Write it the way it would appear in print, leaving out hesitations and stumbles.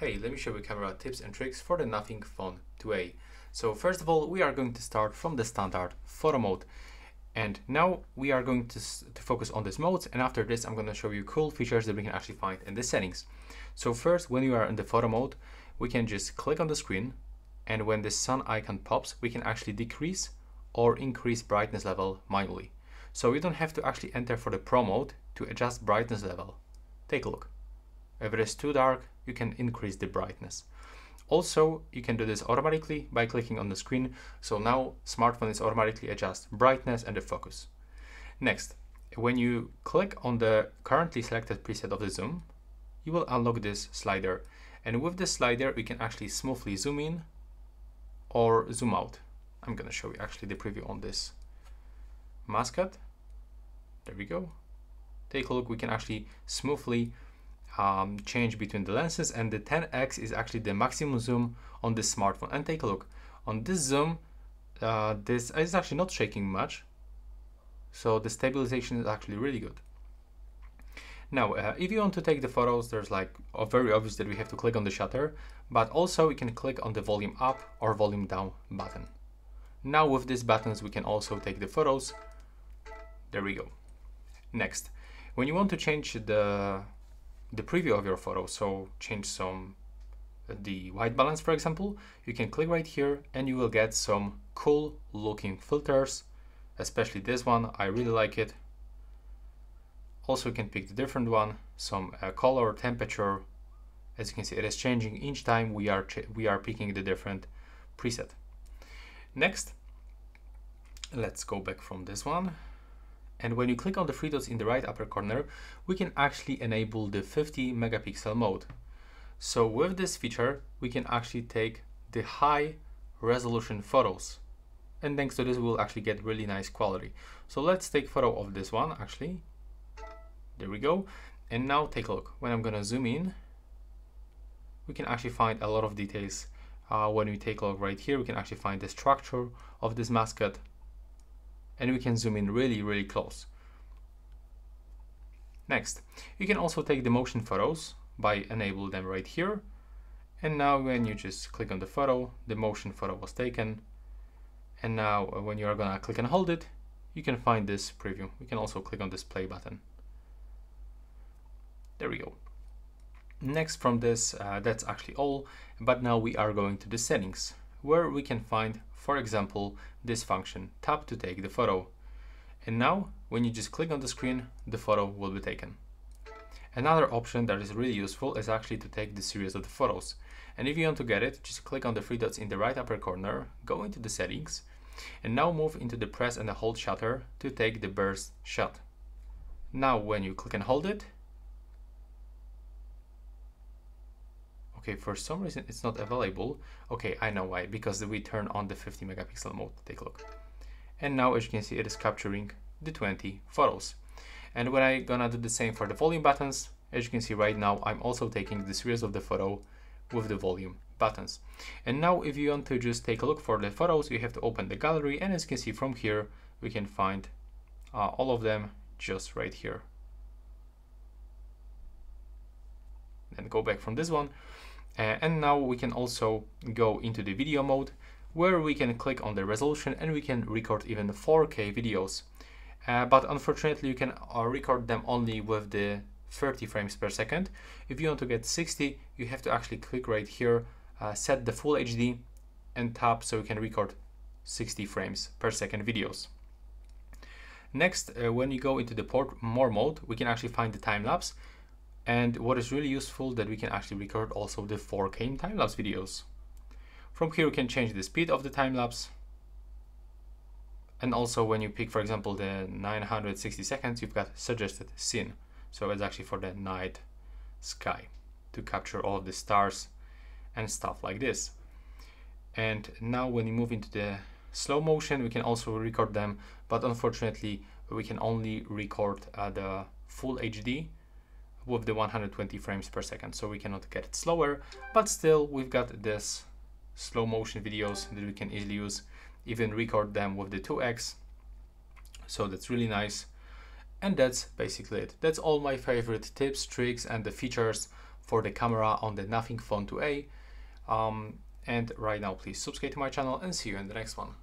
Hey, let me show you camera tips and tricks for the Nothing Phone 2a. So first of all, we are going to start from the standard photo mode. And now we are going to focus on this mode, and after this I'm going to show you cool features that we can actually find in the settings. So first, when you are in the photo mode, we can just click on the screen, and when the sun icon pops, we can actually decrease or increase brightness level manually. So you don't have to actually enter for the Pro mode to adjust brightness level. Take a look. If it is too dark, you can increase the brightness. Also, you can do this automatically by clicking on the screen. So now smartphone is automatically adjust brightness and the focus. Next, when you click on the currently selected preset of the zoom, you will unlock this slider. And with this slider, we can actually smoothly zoom in or zoom out. I'm gonna show you actually the preview on this mascot. There we go. Take a look, we can actually smoothly change between the lenses, and the 10x is actually the maximum zoom on this smartphone. And take a look on this zoom, this is actually not shaking much, so the stabilization is actually really good. Now if you want to take the photos, there's like very obvious that we have to click on the shutter, but also we can click on the volume up or volume down button. Now with these buttons we can also take the photos. There we go. Next, when you want to change the preview of your photo, so change the white balance, for example, you can click right here and you will get some cool looking filters, especially this one. I really like it. Also, you can pick the different one, some color, temperature. As you can see, it is changing each time we are picking the different preset. Next, let's go back from this one. And when you click on the three dots in the right upper corner, we can actually enable the 50 megapixel mode. So with this feature, we can actually take the high resolution photos. And thanks to this, we'll actually get really nice quality. So let's take photo of this one actually. There we go. And now take a look. When I'm gonna zoom in, we can actually find a lot of details. When we take a look right here, we can actually find the structure of this mascot, and we can zoom in really close. Next, you can also take the motion photos by enable them right here. And now when you just click on the photo, the motion photo was taken. And now when you are gonna click and hold it, you can find this preview. You can also click on this play button. There we go. Next from this, that's actually all. But now we are going to the settings, where we can find, for example, this function, tap to take the photo. And now when you just click on the screen, the photo will be taken. Another option that is really useful is actually to take the series of the photos. And if you want to get it, just click on the three dots in the right upper corner, go into the settings, and now move into the press and the hold shutter to take the burst shot. Now when you click and hold it, okay, for some reason it's not available. Okay, I know why, because we turn on the 50 megapixel mode. Take a look. And now as you can see, it is capturing the 20 photos. And when I'm gonna do the same for the volume buttons, as you can see right now, I'm also taking the series of the photo with the volume buttons. And now if you want to just take a look for the photos, you have to open the gallery, and as you can see from here, we can find all of them just right here. Then go back from this one. And now we can also go into the video mode, where we can click on the resolution and we can record even 4K videos. But unfortunately, you can record them only with the 30 frames per second. If you want to get 60, you have to actually click right here, set the full HD and tap so you can record 60 frames per second videos. Next, when you go into the more mode, we can actually find the time lapse. And what is really useful, that we can actually record also the 4K time-lapse videos. From here we can change the speed of the time-lapse. And also when you pick, for example, the 960 seconds, you've got suggested scene. So it's actually for the night sky to capture all of the stars and stuff like this. And now when you move into the slow motion, we can also record them, but unfortunately we can only record the full HD with the 120 frames per second, so we cannot get it slower, but still we've got this slow motion videos that we can easily use, even record them with the 2x, so that's really nice. And that's basically it. That's all my favorite tips, tricks and the features for the camera on the Nothing Phone 2a. And right now, please subscribe to my channel and see you in the next one.